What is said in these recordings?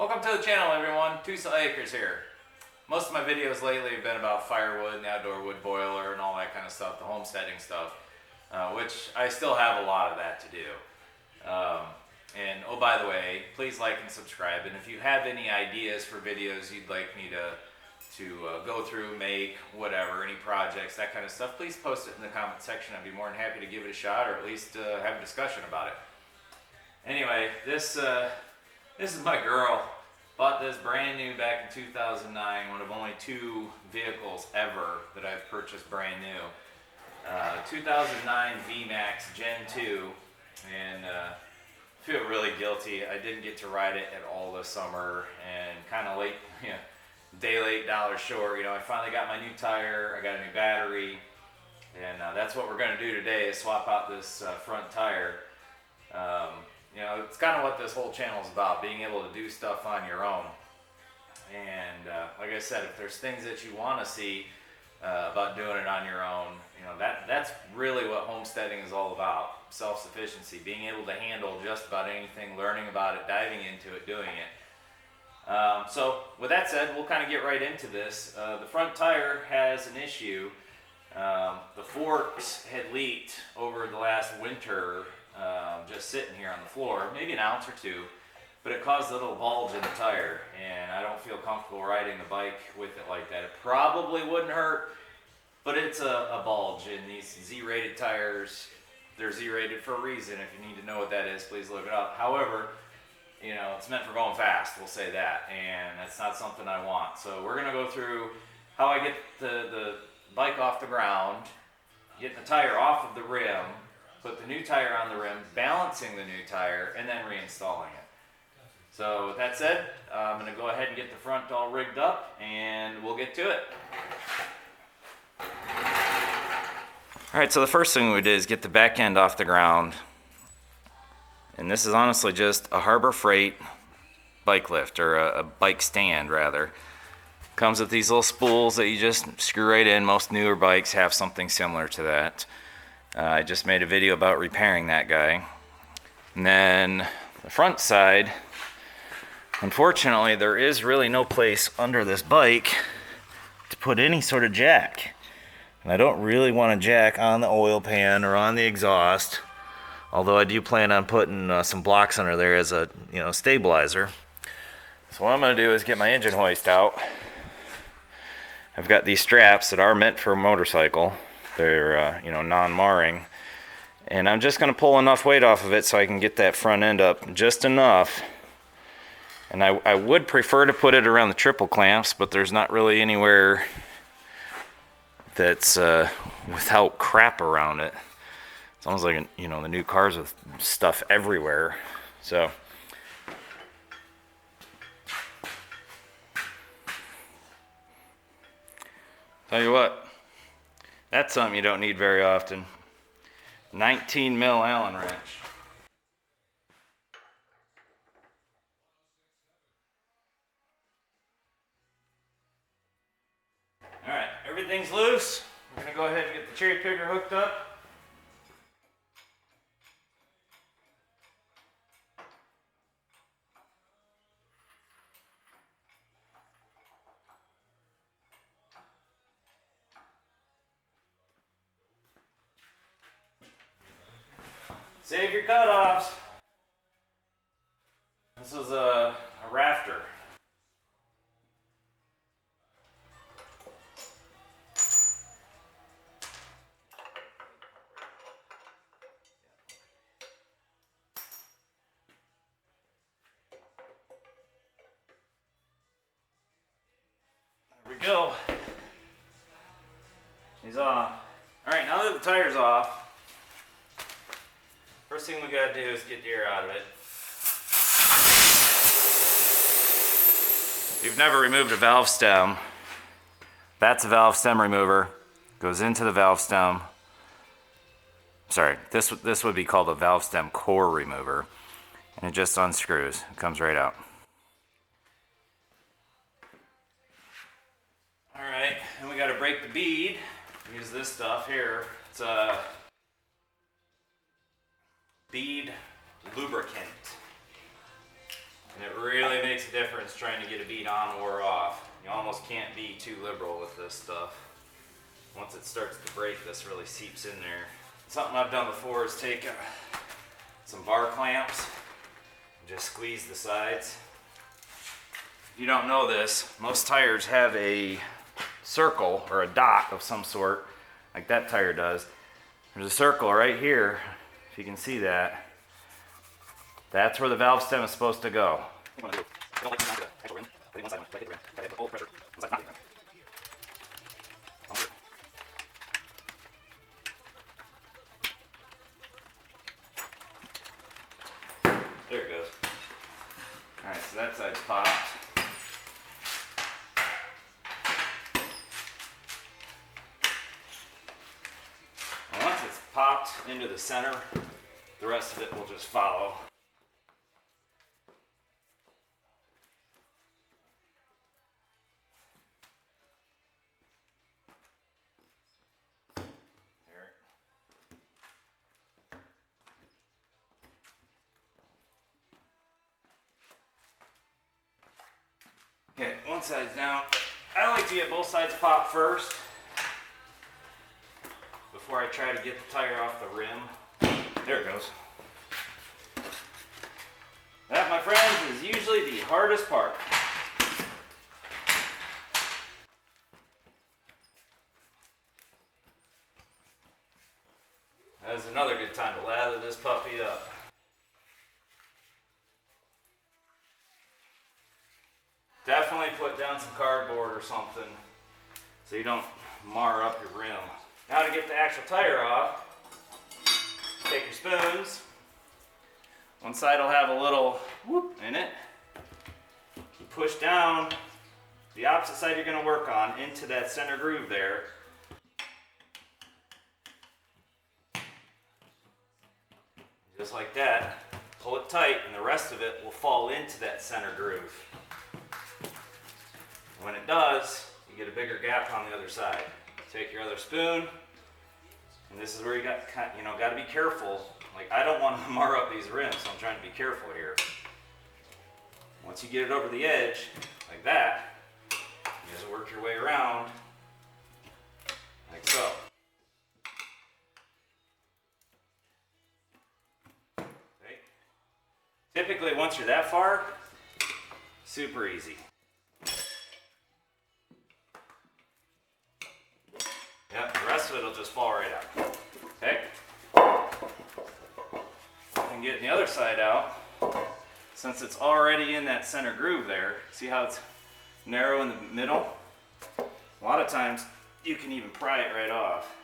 Welcome to the channel, everyone. Tusa Acres here. Most of my videos lately have been about firewood and the outdoor wood boiler and all that kind of stuff, the homesteading stuff, which I still have a lot of that to do. And oh, by the way, please like and subscribe. And if you have any ideas for videos you'd like me to go through, make, whatever, any projects, that kind of stuff, please post it in the comment section. I'd be more than happy to give it a shot, or at least have a discussion about it. Anyway, this is my girl. Bought this brand new back in 2009, one of only 2 vehicles ever that I've purchased brand new. 2009 VMAX Gen 2, and feel really guilty. I didn't get to ride it at all this summer, and kind of late, day late, dollar short. I finally got my new tire, I got a new battery, and that's what we're going to do today, is swap out this front tire. It's kind of what this whole channel is about, being able to do stuff on your own. And like I said, if there's things that you want to see about doing it on your own, that's really what homesteading is all about. Self-sufficiency, being able to handle just about anything, learning about it, diving into it, doing it. So with that said, we'll kind of get right into this. The front tire has an issue. The forks had leaked over the last winter, just sitting here on the floor, maybe an ounce or 2, but it caused a little bulge in the tire, and I don't feel comfortable riding the bike with it like that. It probably wouldn't hurt, but it's a bulge, and these Z-rated tires, they're Z-rated for a reason. If you need to know what that is, please look it up. However, it's meant for going fast, we'll say that, and that's not something I want. So we're going to go through how I get the bike off the ground, getting the tire off of the rim, put the new tire on the rim, balancing the new tire, and then reinstalling it. So with that said, I'm going to go ahead and get the front all rigged up, and we'll get to it. Alright, so the first thing we did is get the back end off the ground. And this is honestly just a Harbor Freight bike lift, or a bike stand rather. Comes with these little spools that you just screw right in. Most newer bikes have something similar to that. I just made a video about repairing that guy. And then the front side, unfortunately there is really no place under this bike to put any sort of jack. And I don't really want a jack on the oil pan or on the exhaust, although I do plan on putting some blocks under there as a stabilizer. So what I'm going to do is get my engine hoist out. I've got these straps that are meant for a motorcycle. They're non-marring, and I'm just going to pull enough weight off of it so I can get that front end up just enough. And I would prefer to put it around the triple clamps, but there's not really anywhere that's without crap around it. It's almost like the new cars with stuff everywhere. So tell you what, that's something you don't need very often. 19 mil Allen wrench. Alright, everything's loose. We're going to go ahead and get the cherry picker hooked up. Save your cutoffs. This is a rafter. There we go. He's off. Alright, now that the tire's off, first thing we gotta do is get the air out of it. If you've never removed a valve stem, that's a valve stem remover. Goes into the valve stem. Sorry, this would be called a valve stem core remover. And it just unscrews. It comes right out. Alright, and we gotta break the bead. Use this stuff here. It's a bead lubricant. And it really makes a difference trying to get a bead on or off. You almost can't be too liberal with this stuff. Once it starts to break, this really seeps in there. Something I've done before is take some bar clamps and just squeeze the sides. If you don't know this, most tires have a circle or a dot of some sort, like that tire does. There's a circle right here, if you can see that. That's where the valve stem is supposed to go. There it goes. Alright, so that side's popped. And once it's popped into the center, the rest of it will just follow. Okay, one side's down. I like to get both sides popped first before I try to get the tire off the rim. There it goes. That, my friends, is usually the hardest part. That is another good time to lather this puppy up. Definitely put down some cardboard or something so you don't mar up your rim. Now to get the actual tire off, take your spoons. One side will have a little whoop in it. You push down the opposite side you're going to work on into that center groove there. Just like that. Pull it tight and the rest of it will fall into that center groove. When it does, you get a bigger gap on the other side. Take your other spoon, and this is where you got to be careful. Like, I don't want to mar up these rims, so I'm trying to be careful here. Once you get it over the edge, like that, you just work your way around, like so. Okay. Typically, once you're that far, super easy. Yep, the rest of it will just fall right out. Okay? And getting the other side out, since it's already in that center groove there, see how it's narrow in the middle? A lot of times you can even pry it right off.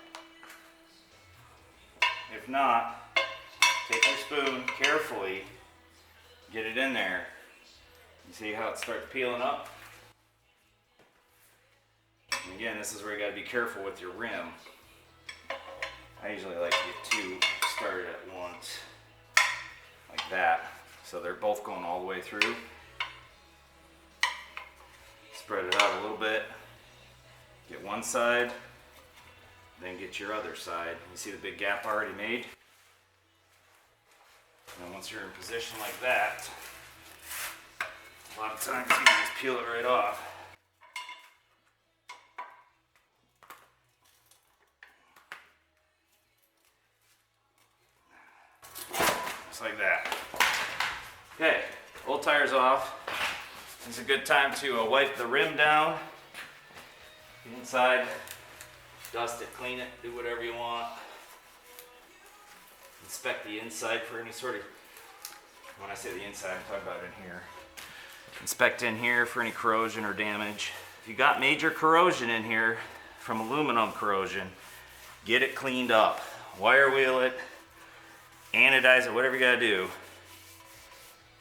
If not, take your spoon carefully, get it in there. You see how it starts peeling up? And again, this is where you got to be careful with your rim. I usually like to get two started at once, like that, so they're both going all the way through. Spread it out a little bit. Get one side, then get your other side. You see the big gap already made? And once you're in position like that, a lot of times you can just peel it right off. Like that. Okay, old tire's off. It's a good time to wipe the rim down. Get inside, dust it, clean it, do whatever you want. Inspect the inside for any sort of, when I say the inside, I'm talking about in here. Inspect in here for any corrosion or damage. If you got major corrosion in here from aluminum corrosion, get it cleaned up. Wire wheel it, anodize it, whatever you gotta do,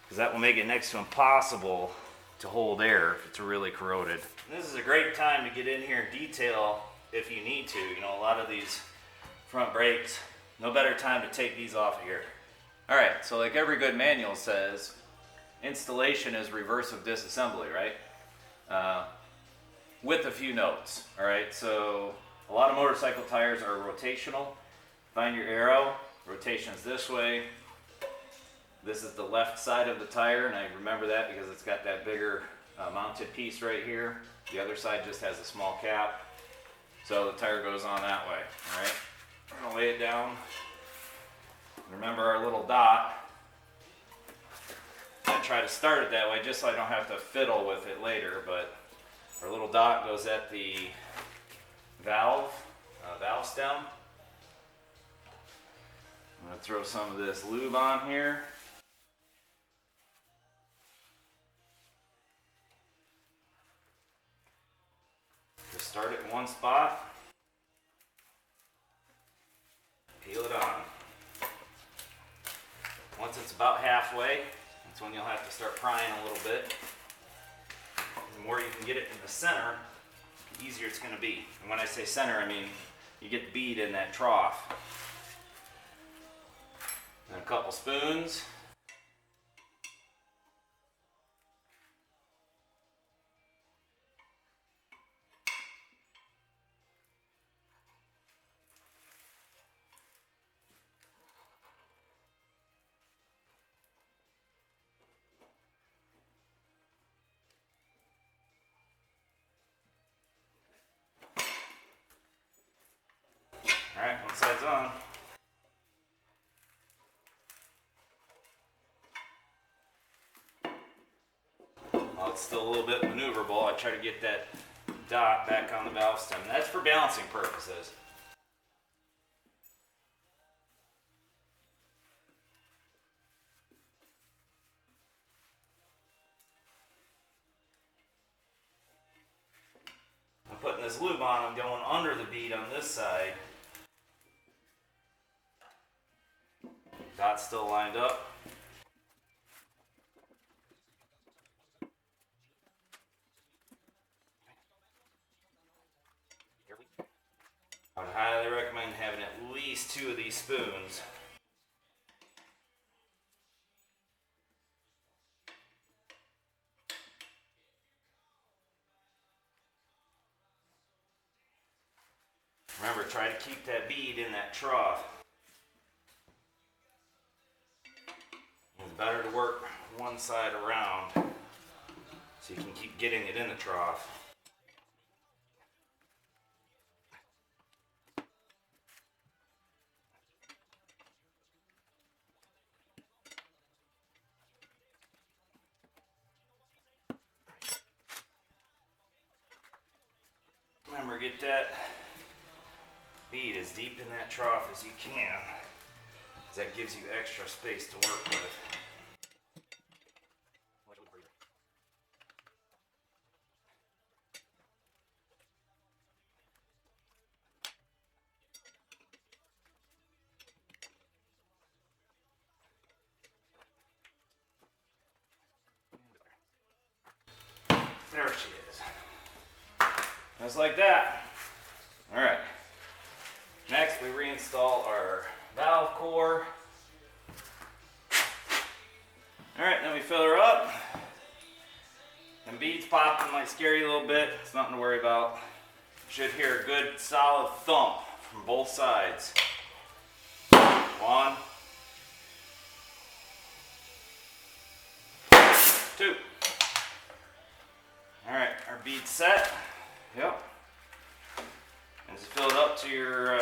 because that will make it next to impossible to hold air if it's really corroded. And this is a great time to get in here and detail if you need to. You know, a lot of these front brakes, no better time to take these off of here. All right, so like every good manual says, installation is reverse of disassembly, right? With a few notes, all right? So a lot of motorcycle tires are rotational. Find your arrow. Rotation is this way, This is the left side of the tire, and I remember that because it's got that bigger mounted piece right here. The other side just has a small cap. So the tire goes on that way, all right? I'm gonna lay it down. Remember our little dot. I try to start it that way just so I don't have to fiddle with it later, but our little dot goes at the valve stem. I'm gonna throw some of this lube on here. Just start it in one spot. Peel it on. Once it's about halfway, that's when you'll have to start prying a little bit. The more you can get it in the center, the easier it's going to be. And when I say center, I mean you get the bead in that trough. And a couple spoons. All right, one side's on. While it's still a little bit maneuverable, I try to get that dot back on the valve stem. And that's for balancing purposes. I'm putting this lube on, I'm going under the bead on this side. Dot's still lined up. I would highly recommend having at least 2 of these spoons. Remember, try to keep that bead in that trough. It's better to work one side around so you can keep getting it in the trough. Remember, get that bead as deep in that trough as you can, because that gives you extra space to work with. There she is. Just like that. All right. Next, we reinstall our valve core. All right, then we fill her up. And beads popping might scare you a little bit. It's nothing to worry about. You should hear a good solid thump from both sides. 1, 2. All right, our bead's set. Yep. And it's filled up to your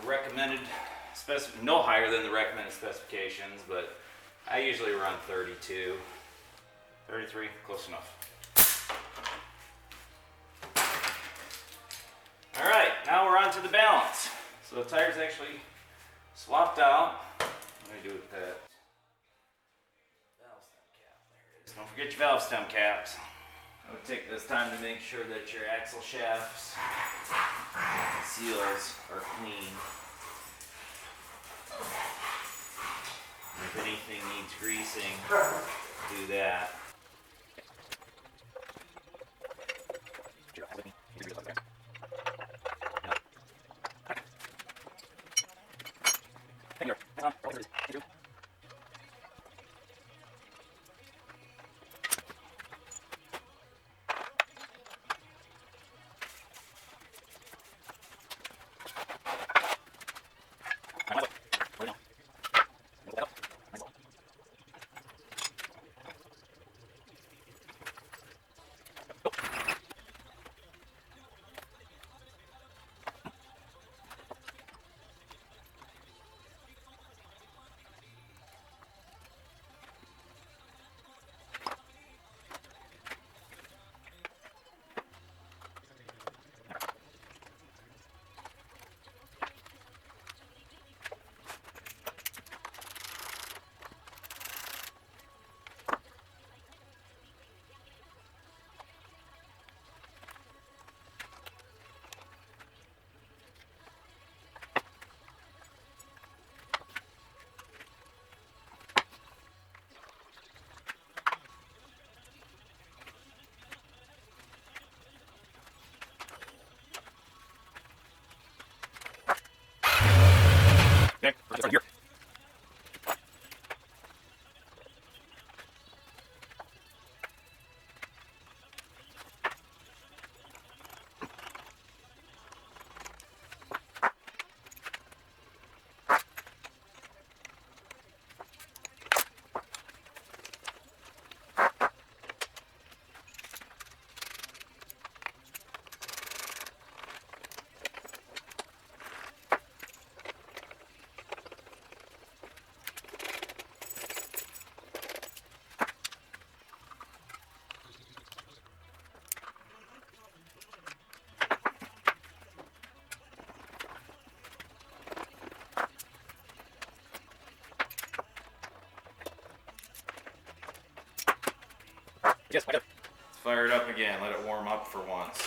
recommended no higher than the recommended specifications, but I usually run 32, 33, close enough. All right, now we're on to the balance. So the tire's actually swapped out. What do I do with that? Valve stem cap, there it is. Don't forget your valve stem caps. I would take this time to make sure that your axle shafts and seals are clean. And if anything needs greasing, do that. Let's fire it up again. Let it warm up for once.